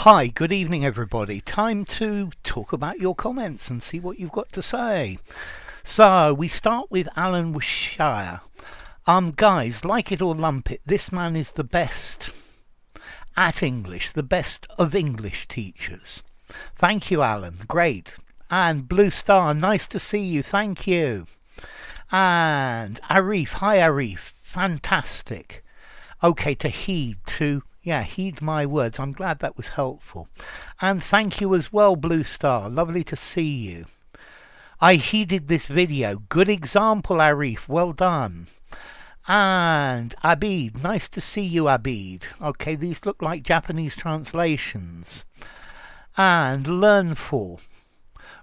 Hi, good evening everybody. Time to talk about your comments and see what you've got to say. So we start with Alan Wishire. Guys, like it or lump it, this man is the best at English, the best of English teachers. Thank you, Alan. Great. And Blue Star, nice to see you. Thank you. And Arif, hi Arif. Fantastic. Okay, to heed my words. I'm glad that was helpful. And thank you as well, Blue Star. Lovely to see you. I heeded this video. Good example, Arif. Well done. And Abid. Nice to see you, Abid. Okay, these look like Japanese translations. And Learn For.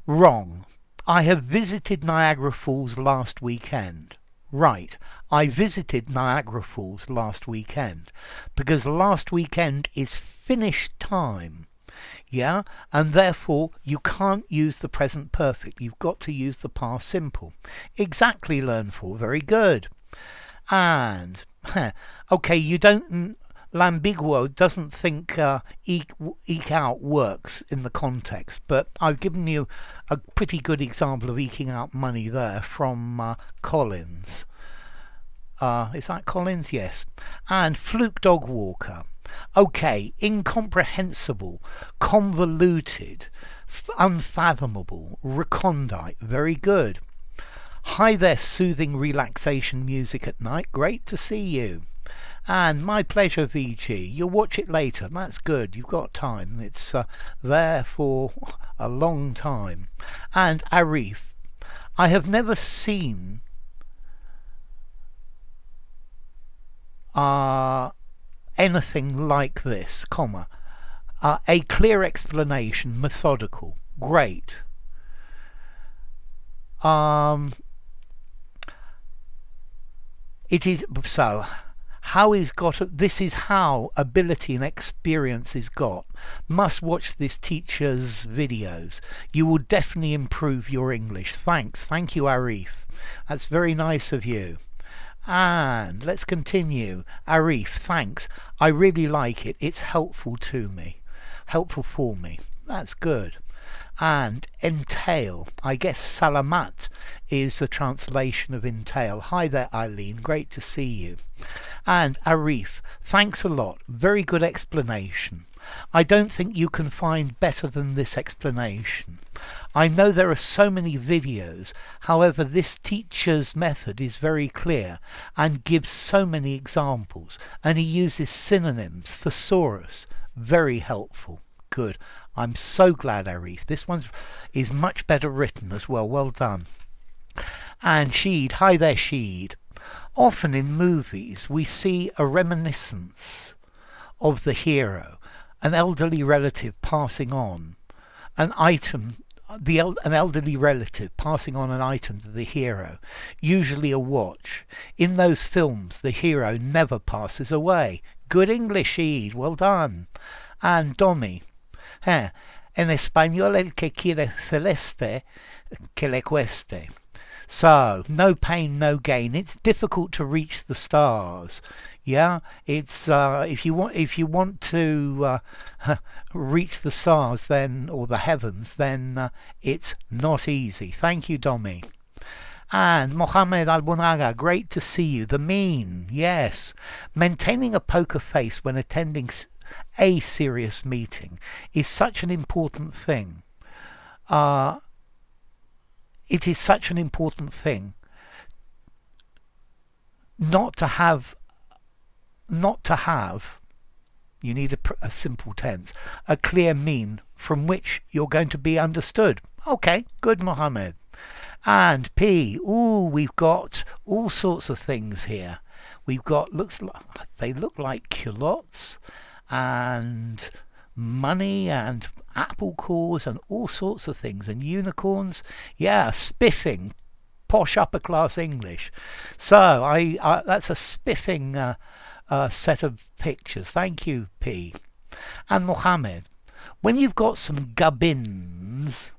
Wrong. I have visited Niagara Falls last weekend. Right, I visited Niagara Falls last weekend because last weekend is finished time, yeah, and therefore you can't use the present perfect. You've got to use the past simple. Exactly, Learn For. Very good. And okay, you don't. Lambiguo doesn't think eke out works in the context, but I've given you a pretty good example of eking out money there from Collins. Is that Collins? Yes. And Fluke Dog Walker. Okay, incomprehensible, convoluted, unfathomable, recondite. Very good. Hi there, soothing relaxation music at night. Great to see you. And my pleasure, VG. You'll watch it later. That's good. You've got time. It's there for a long time. And Arif, I have never seen anything like this, comma. A clear explanation, methodical. Great. It is so. This is how ability and experience is got. Must watch this teacher's videos. You will definitely improve your English. Thank you, Arif. That's very nice of you. And let's continue. Arif, thanks. I really like it. It's helpful for me. That's good. And entail. I guess salamat is the translation of entail. Hi there, Eileen. Great to see you. And Arif, thanks a lot. Very good explanation. I don't think you can find better than this explanation. I know there are so many videos, however this teacher's method is very clear and gives so many examples, and he uses synonyms, thesaurus. Very helpful. Good. I'm so glad, Arif. This one is much better written as well. Well done. And Sheed. Hi there, Sheed. Often in movies we see a reminiscence of the hero, an elderly relative passing on an item, an elderly relative passing on an item to the hero, usually a watch. In those films the hero never passes away. Good English, Sheed. Well done. And Domi. En español el que quiere celeste que le cueste. So, no pain, no gain. It's difficult to reach the stars. Yeah, it's if you want to reach the stars, then or the heavens, then it's not easy. Thank you, Domi. And Mohammed Albonaga, great to see you. The mean, yes, maintaining a poker face when attending a serious meeting is such an important thing. It is such an important thing not to have, you need a simple tense, a clear mean from which you're going to be understood. Okay, good, Mohammed. And P, we've got all sorts of things here. We've got, they look like culottes and money and apple cores and all sorts of things, and unicorns. Yeah, spiffing, posh upper class English. So that's a spiffing set of pictures. Thank you, P. And Mohammed, when you've got some gubbins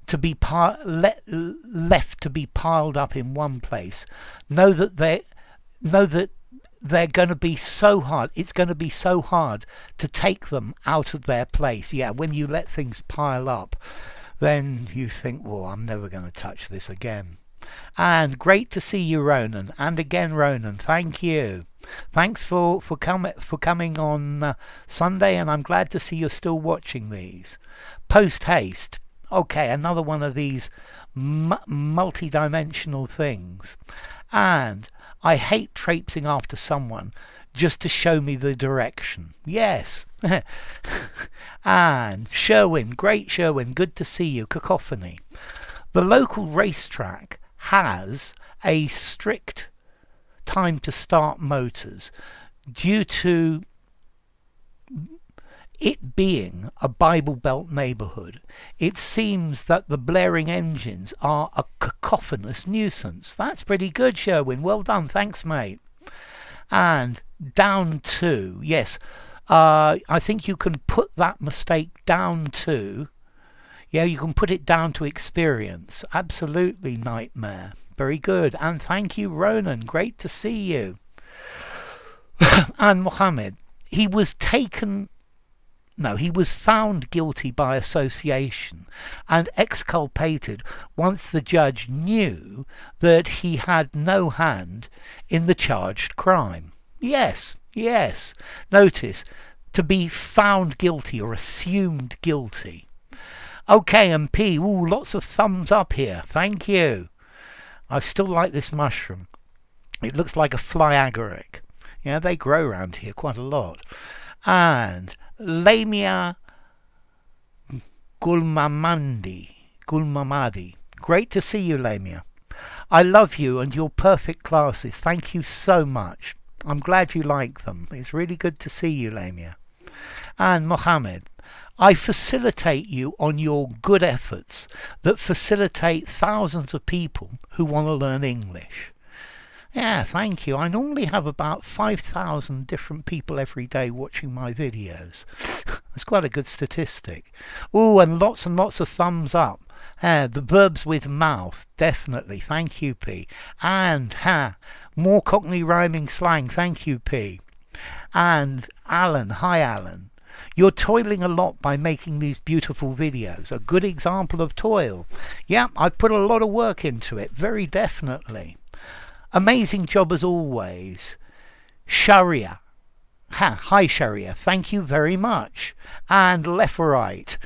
to be left to be piled up in one place, know that they're going to be so hard. It's going to be so hard to take them out of their place. Yeah, when you let things pile up, then you think, well, I'm never going to touch this again. And great to see you, Ronan. And again, Ronan, thank you. Thanks for coming on Sunday, and I'm glad to see you're still watching these. Post haste. Okay, another one of these multi-dimensional things. And I hate traipsing after someone just to show me the direction. Yes. And Sherwin, great Sherwin, good to see you. Cacophony. The local racetrack has a strict time to start motors due to it being a Bible Belt neighbourhood. It seems that the blaring engines are a cacophonous nuisance. That's pretty good, Sherwin. Well done. Thanks, mate. And down to, yes, I think you can put that mistake down to, yeah, you can put it down to experience. Absolutely, Nightmare. Very good. And thank you, Ronan. Great to see you. And Mohammed, he was found guilty by association and exculpated once the judge knew that he had no hand in the charged crime. Yes, yes. Notice, to be found guilty or assumed guilty. Okay, and P, ooh, lots of thumbs up here. Thank you. I still like this mushroom. It looks like a fly agaric. Yeah, they grow around here quite a lot. And Lamia Gulmamadi. Great to see you, Lamia. I love you and your perfect classes. Thank you so much. I'm glad you like them. It's really good to see you, Lamia. And Mohammed, I facilitate you on your good efforts that facilitate thousands of people who want to learn English. Yeah, thank you. I normally have about 5,000 different people every day watching my videos. That's quite a good statistic. Oh, and lots of thumbs up. The verbs with mouth, definitely. Thank you, P. And more Cockney rhyming slang. Thank you, P. And Alan, hi Alan. You're toiling a lot by making these beautiful videos. A good example of toil. Yeah, I put a lot of work into it, very definitely. Amazing job as always. Sharia. Hi Sharia, thank you very much. And left or right.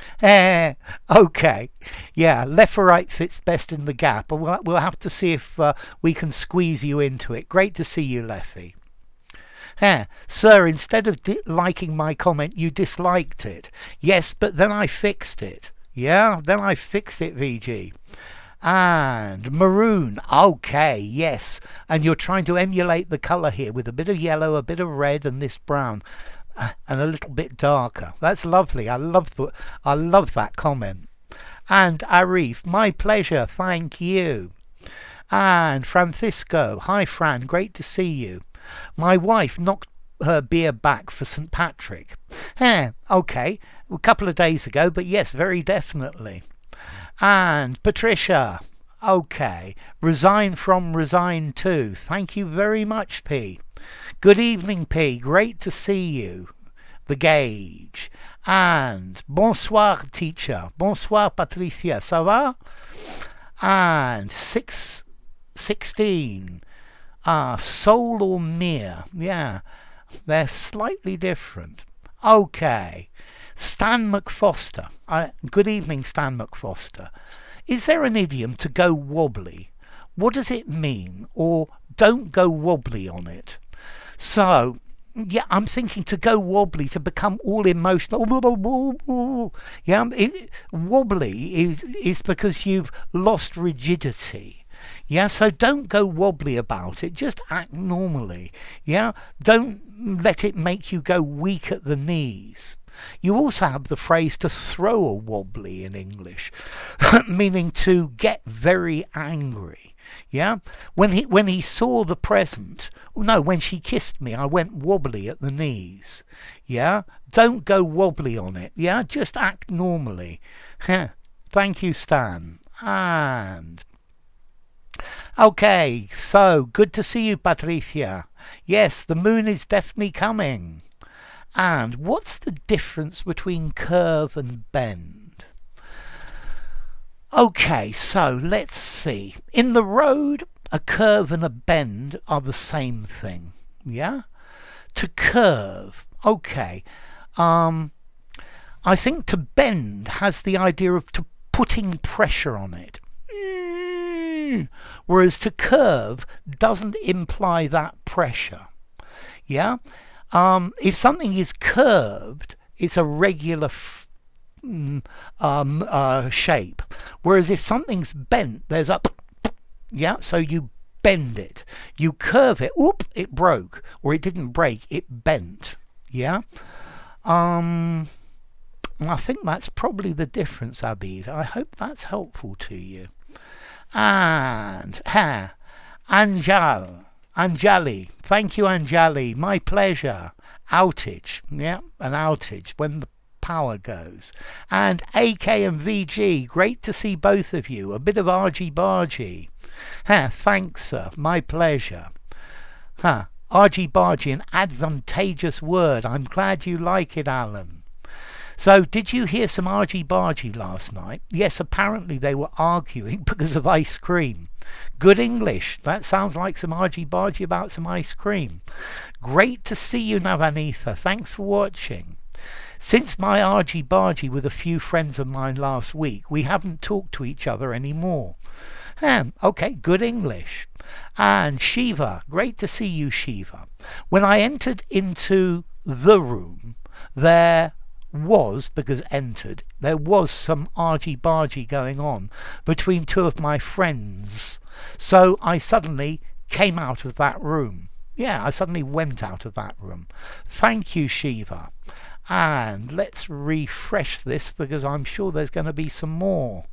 Okay. Yeah, left or right fits best in the gap. We'll have to see if we can squeeze you into it. Great to see you, Leffy. Sir, instead of liking my comment, you disliked it. Yes, but then I fixed it. Yeah, then I fixed it, VG. And maroon, okay, yes. And you're trying to emulate the colour here with a bit of yellow, a bit of red, and this brown, and a little bit darker. That's lovely. I love that comment. And Arif, my pleasure, thank you. And Francisco, hi Fran, great to see you. My wife knocked her beer back for St. Patrick. Okay, a couple of days ago, but yes, very definitely. And Patricia, okay, resign from resign to. Thank you very much, P. Good evening, P. Great to see you. The Gauge. And bonsoir, teacher. Bonsoir, Patricia. Ça va? And 16. Soul or mere. Yeah, they're slightly different. Okay. Stan McFoster. Good evening, Stan McFoster. Is there an idiom to go wobbly? What does it mean? Or don't go wobbly on it? So, yeah, I'm thinking to go wobbly, to become all emotional. Yeah, wobbly is because you've lost rigidity. Yeah, so don't go wobbly about it. Just act normally. Yeah, don't let it make you go weak at the knees. You also have the phrase to throw a wobbly in English, meaning to get very angry. Yeah, when he saw the present, no, when she kissed me, I went wobbly at the knees. Yeah, don't go wobbly on it. Yeah, just act normally. Thank you, Stan. And okay, so good to see you, Patricia. Yes, the moon is definitely coming. And what's the difference between curve and bend? Okay, so let's see. In the road, a curve and a bend are the same thing. Yeah? To curve. Okay. I think to bend has the idea of putting pressure on it. Whereas to curve doesn't imply that pressure. Yeah? If something is curved, it's a regular shape. Whereas if something's bent, there's a yeah, so you bend it. You curve it. Oop, it broke. Or it didn't break, it bent. Yeah? I think that's probably the difference, Abid. I hope that's helpful to you. And Anjali. Thank you, Anjali. My pleasure. Outage. Yeah, an outage when the power goes. And AK and VG. Great to see both of you. A bit of argy-bargy. Thanks, sir. My pleasure. Argy-bargy, an advantageous word. I'm glad you like it, Alan. So, did you hear some argy-bargy last night? Yes, apparently they were arguing because of ice cream. Good English. That sounds like some argy-bargy about some ice cream. Great to see you, Navanitha. Thanks for watching. Since my argy-bargy with a few friends of mine last week, we haven't talked to each other anymore. Okay, good English. And Shiva. Great to see you, Shiva. When I entered into the room, there was some argy-bargy going on between two of my friends. So I suddenly came out of that room. Yeah, I suddenly went out of that room. Thank you, Shiva. And let's refresh this because I'm sure there's going to be some more.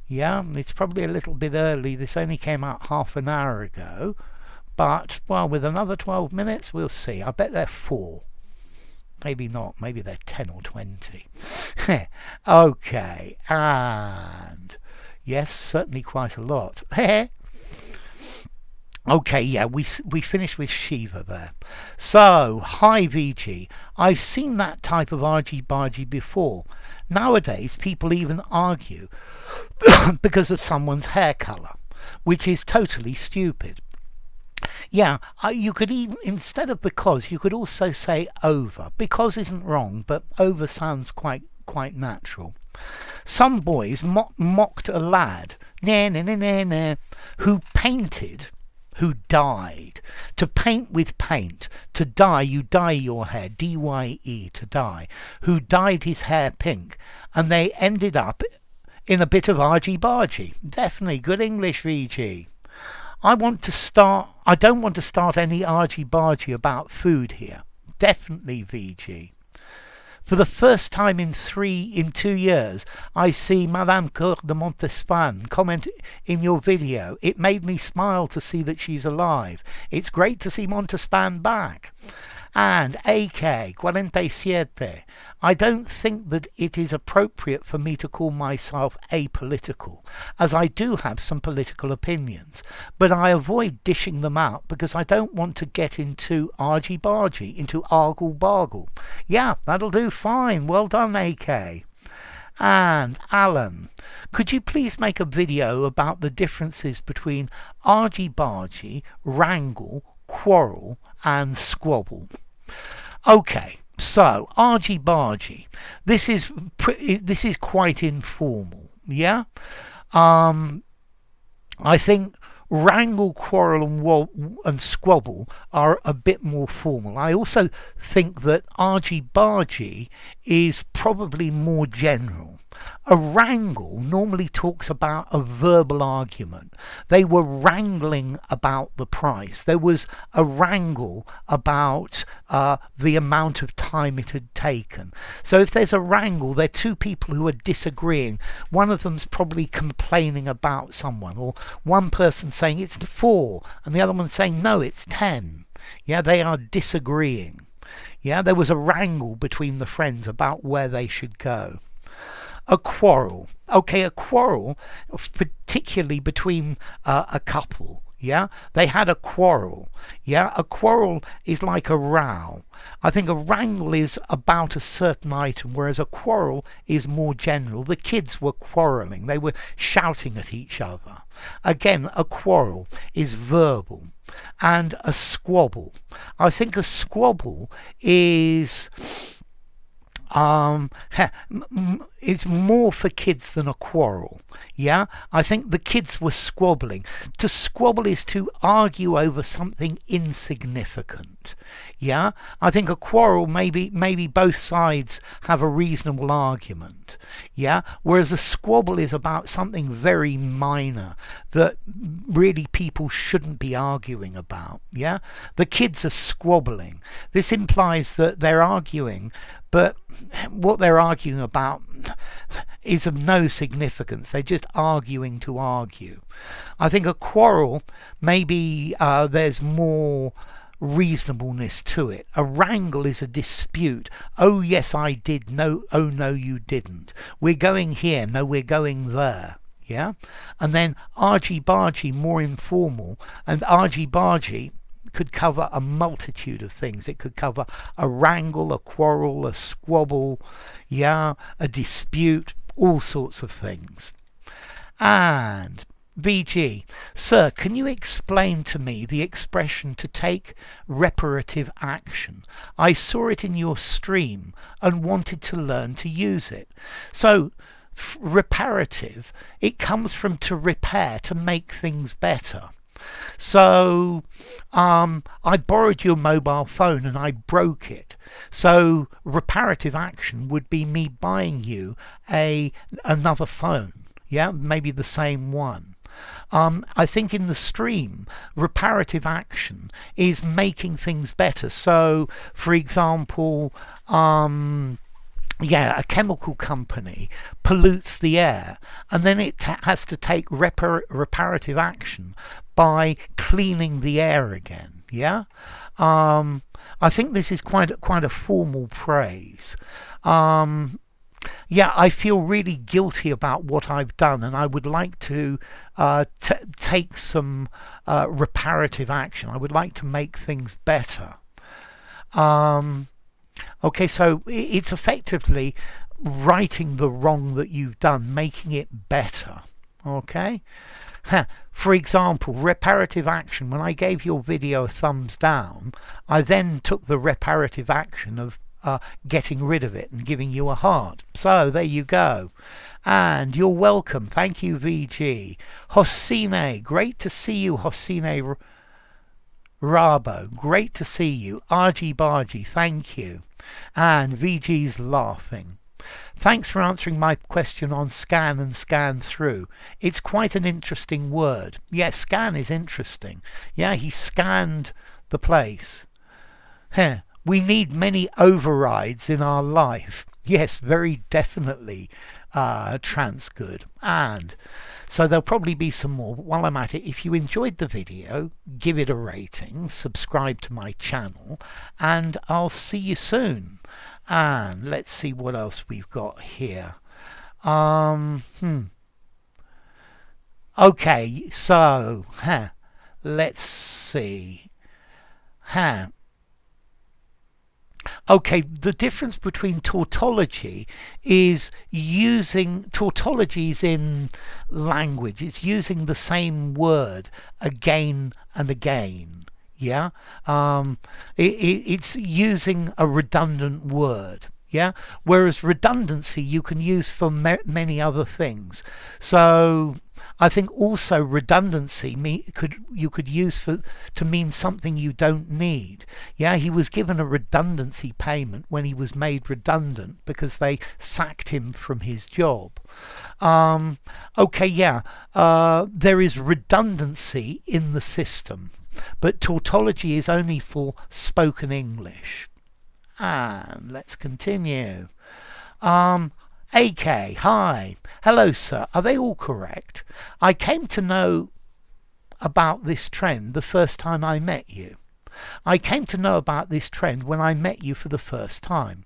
Yeah, it's probably a little bit early. This only came out half an hour ago. But, well, with another 12 minutes, we'll see. I bet they're 4. Maybe not. Maybe they're 10 or 20. Okay. And yes, certainly quite a lot. Okay, yeah, we finished with Shiva there. So, hi VG. I've seen that type of argy-bargy before. Nowadays, people even argue because of someone's hair colour, which is totally stupid. Yeah, you could even, instead of because, you could also say over. Because isn't wrong, but over sounds quite natural. Some boys mocked a lad, who died. To paint with paint. To dye, you dye your hair. D-Y-E, to dye. Who dyed his hair pink. And they ended up in a bit of argy-bargy. Definitely good English, VG. I don't want to start any argy-bargy about food here. Definitely, VG. For the first time in 2 years, I see Madame Coeur de Montespan comment in your video. It made me smile to see that she's alive. It's great to see Montespan back. And AK 47. I don't think that it is appropriate for me to call myself apolitical, as I do have some political opinions, but I avoid dishing them out because I don't want to get into argy-bargy, into argle-bargle. Yeah, that'll do fine. Well done, AK. And Alan, could you please make a video about the differences between argy-bargy, wrangle, quarrel and squabble? Okay. So, argy-bargy. This is quite informal, yeah? I think wrangle, quarrel and squabble are a bit more formal. I also think that argy-bargy is probably more general. A wrangle normally talks about a verbal argument. They were wrangling about the price. There was a wrangle about the amount of time it had taken. So if there's a wrangle, they're two people who are disagreeing. One of them's probably complaining about someone, or one person saying it's 4 and the other one saying no, it's 10. Yeah, they are disagreeing. Yeah, there was a wrangle between the friends about where they should go. A quarrel. Okay, a quarrel, particularly between a couple. Yeah, they had a quarrel. Yeah, a quarrel is like a row. I think a wrangle is about a certain item, whereas a quarrel is more general. The kids were quarrelling, they were shouting at each other. Again, a quarrel is verbal. And a squabble, I think a squabble is it's more for kids than a quarrel. Yeah, I think the kids were squabbling. To squabble is to argue over something insignificant. Yeah, I think a quarrel, maybe both sides have a reasonable argument. Yeah, whereas a squabble is about something very minor that really people shouldn't be arguing about. Yeah, the kids are squabbling. This implies that they're arguing, but what they're arguing about is of no significance. They're just arguing to argue. I think a quarrel, maybe there's more reasonableness to it. A wrangle is a dispute. Oh yes, I did. No, oh no, you didn't. We're going here. No, we're going there. Yeah, and then argy-bargy, more informal, and argy-bargy could cover a multitude of things. It could cover a wrangle, a quarrel, a squabble, yeah, a dispute, all sorts of things. And VG, sir, can you explain to me the expression to take reparative action? I saw it in your stream and wanted to learn to use it. So, reparative, it comes from to repair, to make things better. So I borrowed your mobile phone and I broke it. So reparative action would be me buying you another phone. Yeah, maybe the same one. I think in the stream, reparative action is making things better. So, for example, a chemical company pollutes the air, and then it has to take reparative action by cleaning the air again. Yeah, I think this is quite a formal phrase. Yeah, I feel really guilty about what I've done, and I would like to take some reparative action. I would like to make things better. Okay, so it's effectively righting the wrong that you've done, making it better. Okay? For example, reparative action. When I gave your video a thumbs down, I then took the reparative action of getting rid of it and giving you a heart. So there you go. And you're welcome. Thank you, VG. Hosine, great to see you, Hosine Rabo, great to see you. Argy Bargy, thank you. And VG's laughing. Thanks for answering my question on scan and scan through. It's quite an interesting word. Yes, scan is interesting. Yeah, he scanned the place. We need many overrides in our life. Yes, very definitely, Transgood. And so there'll probably be some more. But while I'm at it, if you enjoyed the video, give it a rating, subscribe to my channel, and I'll see you soon. And let's see what else we've got here. Okay, so let's see. Okay, the difference between tautology is using tautologies in language. It's using the same word again and again. Yeah, it's using a redundant word. Yeah, whereas redundancy you can use for many other things. So I think also redundancy you could use to mean something you don't need. Yeah, he was given a redundancy payment when he was made redundant because they sacked him from his job. Okay, yeah, there is redundancy in the system, but tautology is only for spoken English. And let's continue. AK, hi. Hello, sir. Are they all correct? I came to know about this trend the first time I met you. I came to know about this trend when I met you for the first time.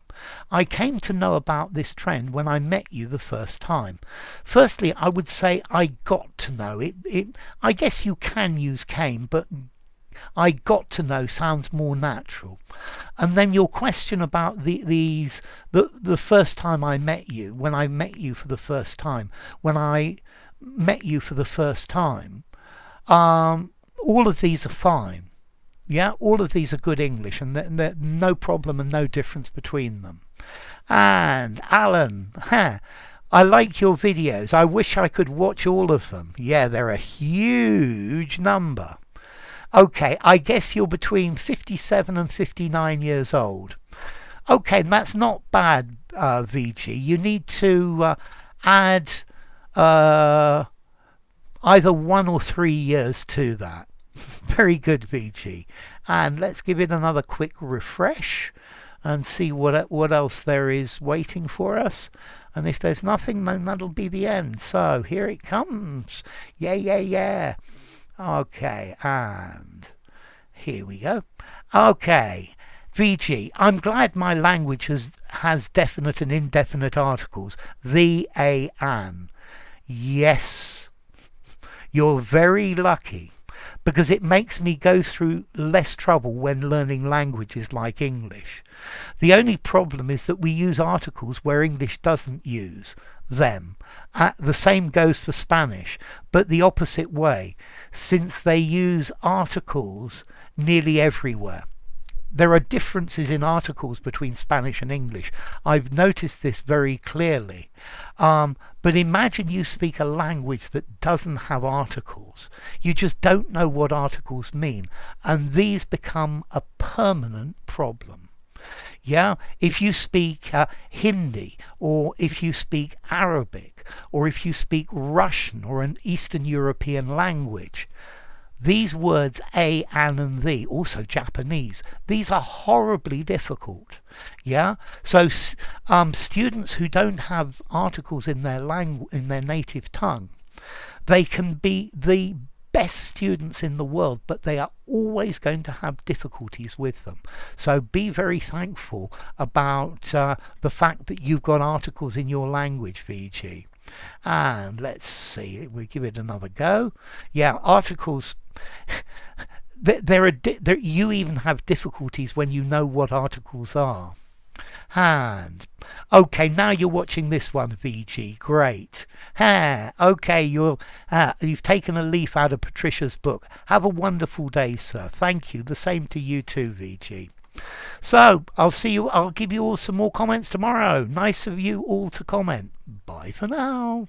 I came to know about this trend when I met you the first time. Firstly, I would say I got to know it. I guess you can use came, but I got to know sounds more natural. And then your question about the first time I met you, when I met you for the first time, all of these are fine. Yeah, all of these are good English, and there's no problem and no difference between them. And Alan, I like your videos. I wish I could watch all of them. Yeah, they're a huge number. Okay, I guess you're between 57 and 59 years old. Okay, that's not bad, VG. You need to add either 1 or 3 years to that. Very good, VG. And let's give it another quick refresh and see what else there is waiting for us. And if there's nothing, then that'll be the end. So here it comes. Yeah. Okay, and here we go. Okay, VG, I'm glad my language has definite and indefinite articles. The, a, an. Yes, you're very lucky, because it makes me go through less trouble when learning languages like English. The only problem is that we use articles where English doesn't use them. The same goes for Spanish, but the opposite way, since they use articles nearly everywhere. There are differences in articles between Spanish and English. I've noticed this very clearly. But imagine you speak a language that doesn't have articles. You just don't know what articles mean, and these become a permanent problem. Yeah, if you speak Hindi, or if you speak Arabic, or if you speak Russian or an Eastern European language, these words a, an, and the, also Japanese, these are horribly difficult. Yeah, so students who don't have articles in their native tongue, they can be the best students in the world, but they are always going to have difficulties with them. So be very thankful about the fact that you've got articles in your language, VG. And let's see, we give it another go. Yeah, articles. You even have difficulties when you know what articles are. And okay, now you're watching this one, VG. Great. Okay, you've taken a leaf out of Patricia's book. Have a wonderful day, sir. Thank you. The same to you too, VG. So I'll give you all some more comments tomorrow. Nice of you all to comment. Bye for now.